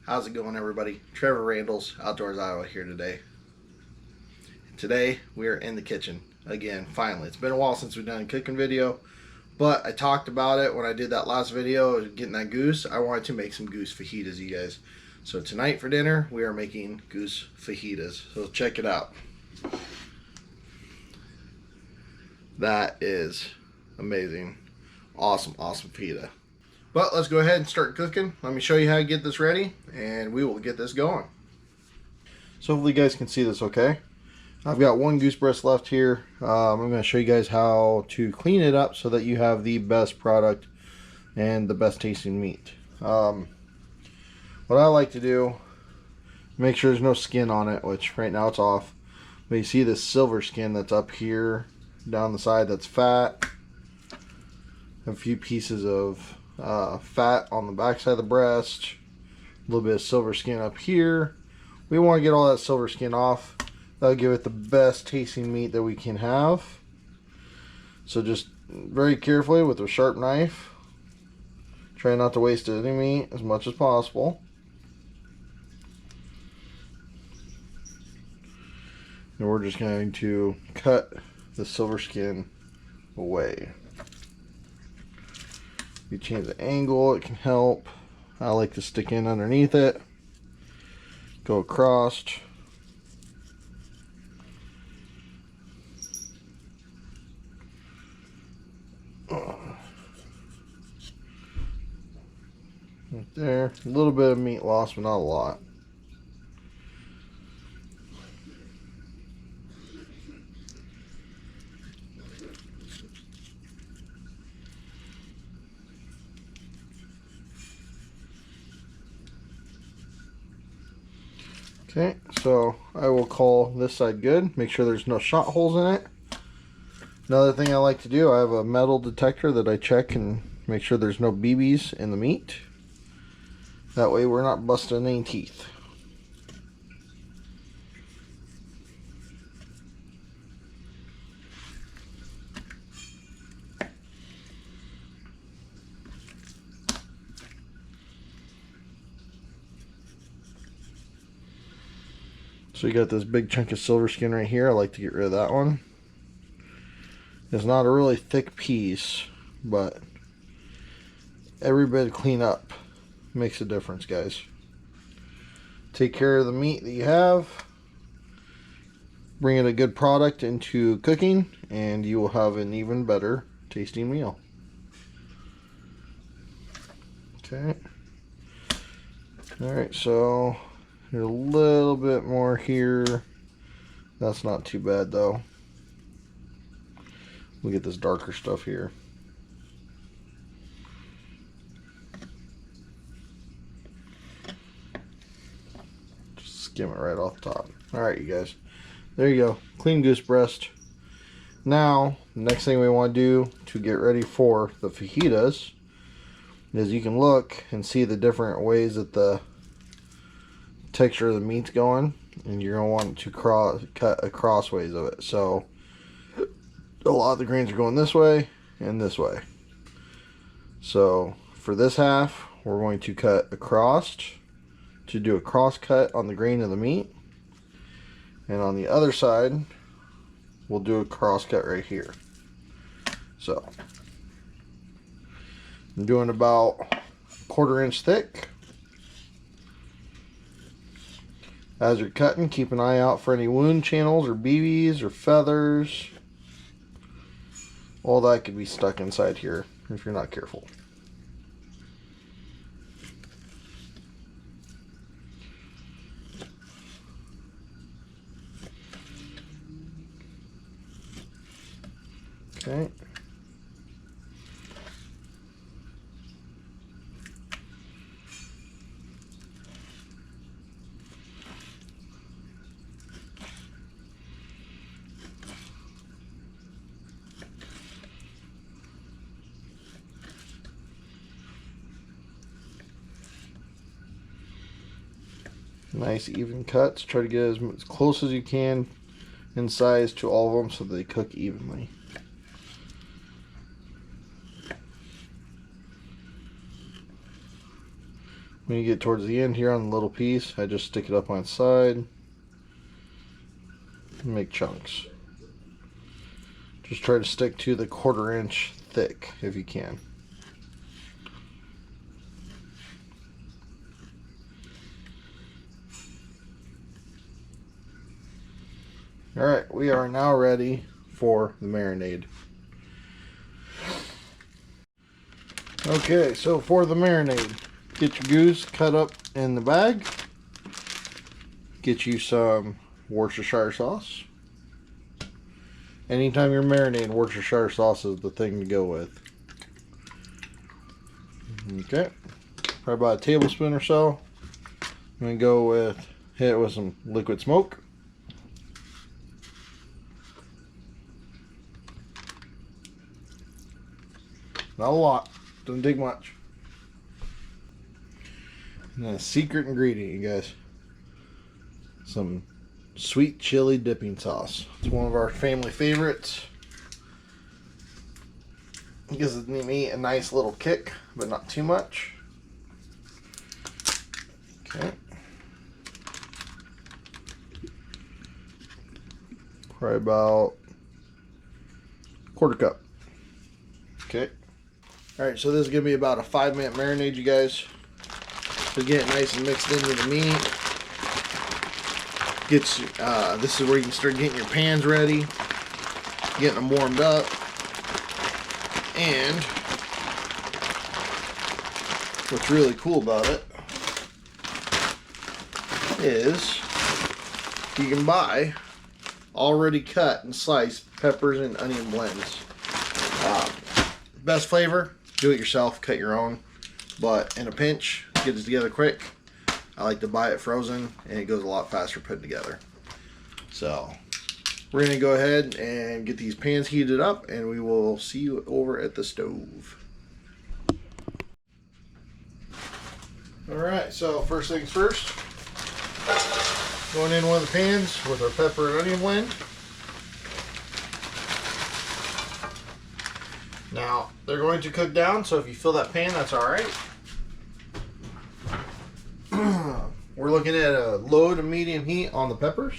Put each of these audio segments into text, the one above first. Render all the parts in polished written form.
How's it going, everybody? Trevor Randles, Outdoors Iowa here today. Today we are in the kitchen again. Finally, it's been a while since we've done a cooking video, but I talked about it when I did that last video getting that goose. I wanted to make some goose fajitas, you guys. So tonight for dinner we are making goose fajitas. So check it out. That is amazing. Awesome fajita. But let's go ahead and start cooking. Let me show you how to get this ready, and we will get this going. So hopefully you guys can see this okay. I've got one goose breast left here. I'm going to show you guys how to clean it up so that you have the best product and the best tasting meat. What I like to do, make sure there's no skin on it, which right now it's off. But you see this silver skin that's up here down the side that's fat. A few pieces of fat on the back side of the breast, a little bit of silver skin up here. We want to get all that silver skin off. That'll give it the best tasting meat that we can have. So just very carefully with a sharp knife, try not to waste any meat as much as possible. And we're just going to cut the silver skin away. You change the angle, it can help. I like to stick in underneath it, go across. Right there, a little bit of meat loss, but not a lot. Okay, so I will call this side good. Make sure there's no shot holes in it. Another thing I like to do, I have a metal detector that I check and make sure there's no BBs in the meat. That way we're not busting any teeth. So you got this big chunk of silver skin right here. I like to get rid of that one. It's not a really thick piece, but every bit of cleanup makes a difference, guys. Take care of the meat that you have. Bring in a good product into cooking, and you will have an even better tasting meal. Okay. Alright, so there's a little bit more here. That's not too bad though. We'll get this darker stuff here. Just skim it right off the top. Alright, you guys. There you go. Clean goose breast. Now, the next thing we want to do to get ready for the fajitas is you can look and see the different ways that the texture of the meat's going, and you're going to want to cut a crossways of it. So a lot of the grains are going this way and this way. So for this half we're going to cut across to do a cross cut on the grain of the meat, and on the other side we'll do a cross cut right here. So I'm doing about 1/4 inch thick. As you're cutting, keep an eye out for any wound channels or BBs or feathers. All that could be stuck inside here if you're not careful. Okay. Nice even cuts. Try to get as close as you can in size to all of them so they cook evenly. When you get towards the end here on the little piece, I just stick it up on its side and make chunks. Just try to stick to the 1/4 inch thick if you can. Alright, we are now ready for the marinade. Okay, so for the marinade, get your goose cut up in the bag. Get you some Worcestershire sauce. Anytime you're marinating, Worcestershire sauce is the thing to go with. Okay, probably about a tablespoon or so. I'm going to go with, hit it with some liquid smoke. Not a lot, doesn't take much. And then a secret ingredient, you guys. Some sweet chili dipping sauce. It's one of our family favorites. It gives the meat a nice little kick, but not too much. Okay. Probably about 1/4 cup. Okay. Alright, so this is going to be about a 5-minute marinade, you guys. To get it nice and mixed in with the meat. This is where you can start getting your pans ready, getting them warmed up, and what's really cool about it is you can buy already cut and sliced peppers and onion blends. Best flavor, do it yourself, cut your own, but in a pinch, get it together quick. I like to buy it frozen, and it goes a lot faster put together. So we're going to go ahead and get these pans heated up, and we will see you over at the stove. Alright, so first things first, going in one of the pans with our pepper and onion blend. Now, they're going to cook down, so if you fill that pan, that's alright. We're looking at a low to medium heat on the peppers.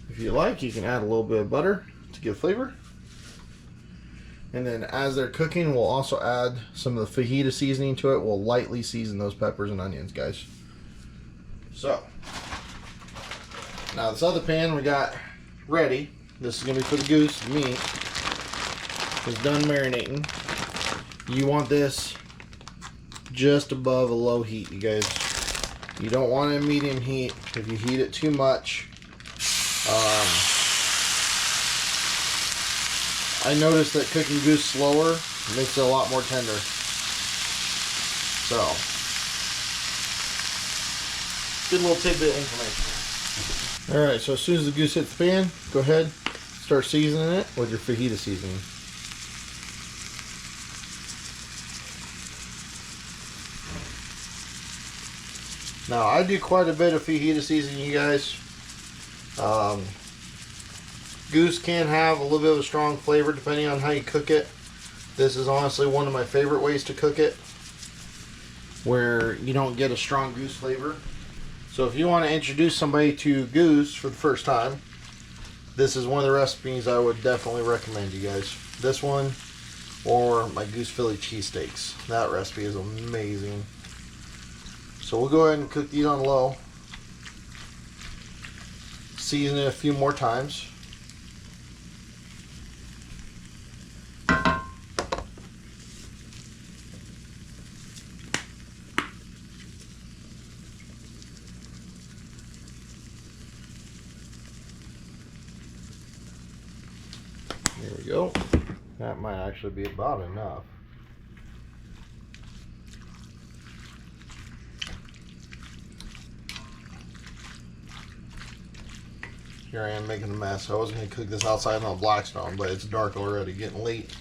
If you like, you can add a little bit of butter to give flavor. And then as they're cooking, we'll also add some of the fajita seasoning to it. We'll lightly season those peppers and onions, guys. So, now this other pan we got ready. This is going to be for the goose meat. It's done marinating. You want this just above a low heat, you guys. You don't want it in medium heat. If you heat it too much, I noticed that cooking goose slower makes it a lot more tender. So, good little tidbit of information. Alright, so as soon as the goose hits the pan, go ahead, start seasoning it with your fajita seasoning. Now, I do quite a bit of fajita seasoning, you guys. Goose can have a little bit of a strong flavor depending on how you cook it. This is honestly one of my favorite ways to cook it, where you don't get a strong goose flavor. So if you want to introduce somebody to goose for the first time, this is one of the recipes I would definitely recommend, you guys. This one or my goose Philly cheesesteaks. That recipe is amazing. So we'll go ahead and cook these on low. Season it a few more times. There we go. That might actually be about enough. Here I am making a mess. I was going to cook this outside on a Blackstone, but it's dark already. Getting late.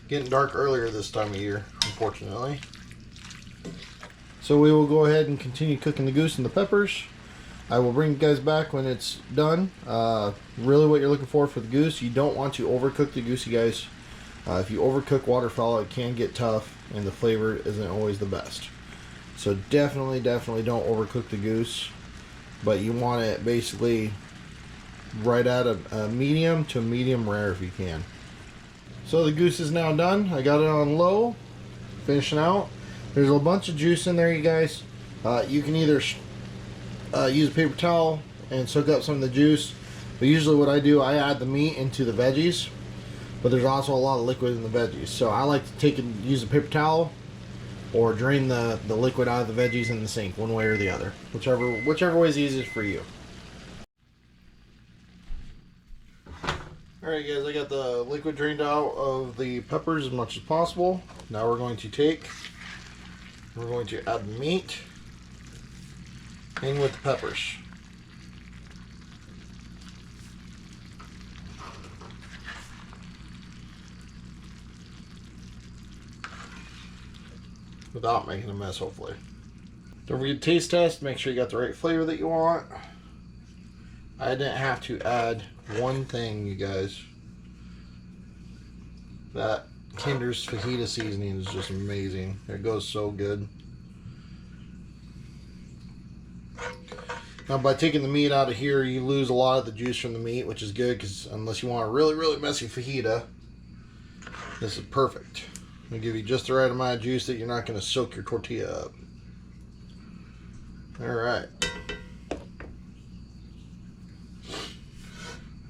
Getting dark earlier this time of year, unfortunately. So we will go ahead and continue cooking the goose and the peppers. I will bring you guys back when it's done. Really what you're looking for the goose, you don't want to overcook the goose, you guys. If you overcook waterfowl, it can get tough and the flavor isn't always the best. So definitely don't overcook the goose, but you want it basically right at a medium to medium rare if you can. So the goose is now done. I got it on low, finishing out. There's a bunch of juice in there, you guys. You can either use a paper towel and soak up some of the juice, but usually what I do, I add the meat into the veggies, but there's also a lot of liquid in the veggies. So I like to use a paper towel or drain the liquid out of the veggies in the sink, one way or the other. Whichever way is easiest for you. Alright guys, I got the liquid drained out of the peppers as much as possible. Now we're going to add the meat in with the peppers. Without making a mess, hopefully. Don't forget to taste test, make sure you got the right flavor that you want. I didn't have to add one thing, you guys. That Kinder's fajita seasoning is just amazing. It goes so good. Now by taking the meat out of here, you lose a lot of the juice from the meat, which is good because unless you want a really messy fajita, this is perfect. It'll give you just the right amount of juice that you're not going to soak your tortilla up. Alright.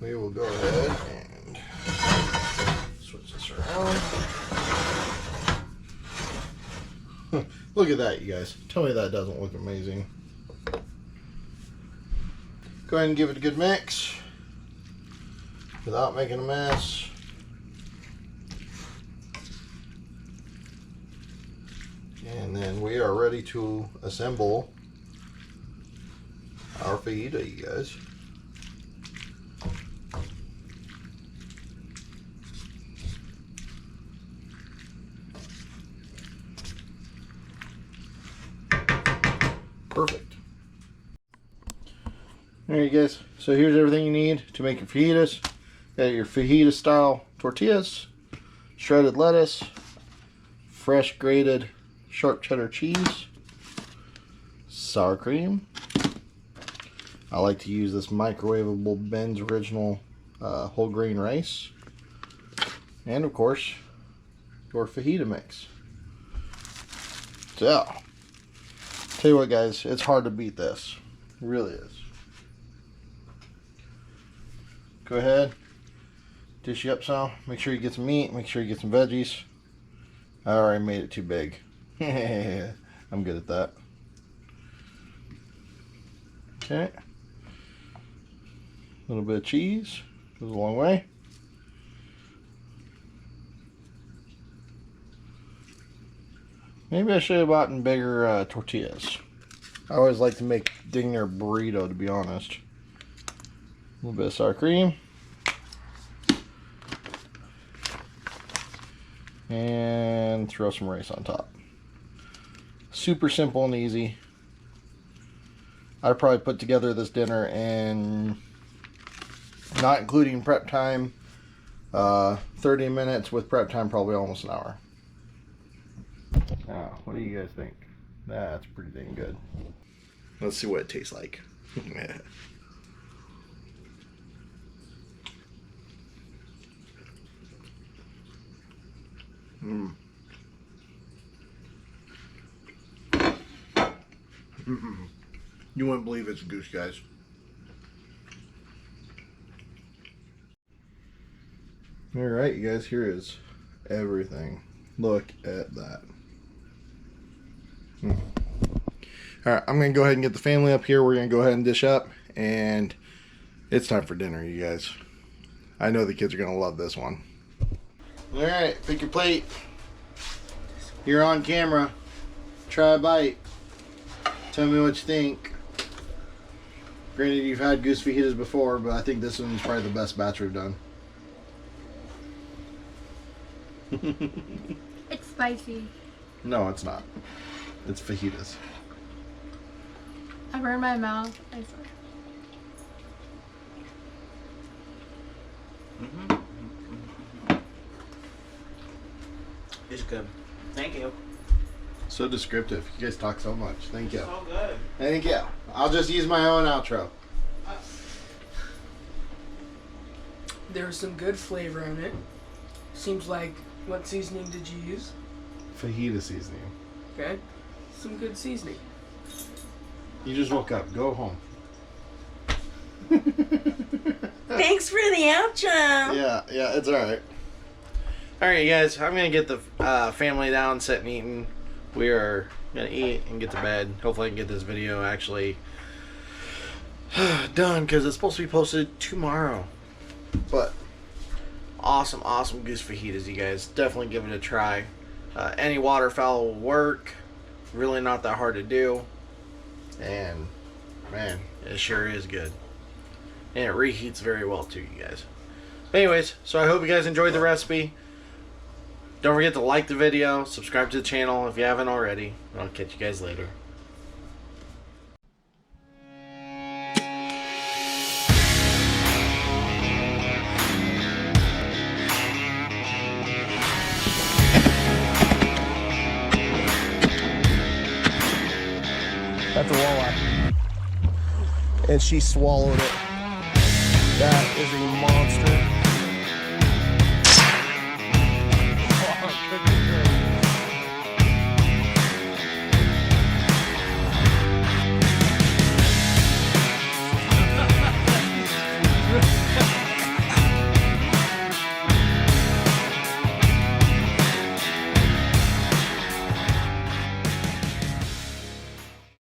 We will go ahead and switch this around. Look at that, you guys. Tell me that doesn't look amazing. Go ahead and give it a good mix without making a mess. And then we are ready to assemble our fajita, you guys. Perfect. Alright guys, so here's everything you need to make your fajitas. Got your fajita style tortillas, shredded lettuce, fresh grated sharp cheddar cheese, sour cream. I like to use this microwavable Ben's Original whole grain rice, and of course your fajita mix. So tell you what guys, it's hard to beat this. It really is. Go ahead, dish you up some. Make sure you get some meat, make sure you get some veggies. I already made it too big. I'm good at that. Okay. A little bit of cheese goes a long way. Maybe I should have bought bigger tortillas. I always like to make dang near burrito, to be honest. A little bit of sour cream. And throw some rice on top. Super simple and easy. I probably put together this dinner in, not including prep time, 30 minutes, with prep time probably almost an hour. Now, what do you guys think? That's pretty dang good. Let's see what it tastes like. You wouldn't believe it's goose, guys. Alright, you guys, here is everything. Look at that. Alright, I'm going to go ahead and get the family up here. We're going to go ahead and dish up, and it's time for dinner, you guys. I know the kids are going to love this one. Alright, pick your plate. You're on camera. Try a bite. Tell me what you think. Granted, you've had goose fajitas before, but I think this one's probably the best batch we've done. It's spicy. No, it's not. It's fajitas. I burned my mouth. I swear. It's good. Thank you. So descriptive. You guys talk so much. Thank you. It's all good. Thank you. I'll just use my own outro. There's some good flavor in it. Seems like, what seasoning did you use? Fajita seasoning. Okay. Some good seasoning. You just woke up. Go home. Thanks for the outro. Yeah, it's alright. Alright, guys. I'm going to get the family down, sit and eating. We are going to eat and get to bed. Hopefully I can get this video actually done because it's supposed to be posted tomorrow. But awesome goose fajitas, you guys. Definitely give it a try. Any waterfowl will work. Really not that hard to do. And man, it sure is good. And it reheats very well too, you guys. But anyways, so I hope you guys enjoyed the recipe. Don't forget to like the video, subscribe to the channel if you haven't already. I'll catch you guys later. That's a walleye. And she swallowed it. That is a monster.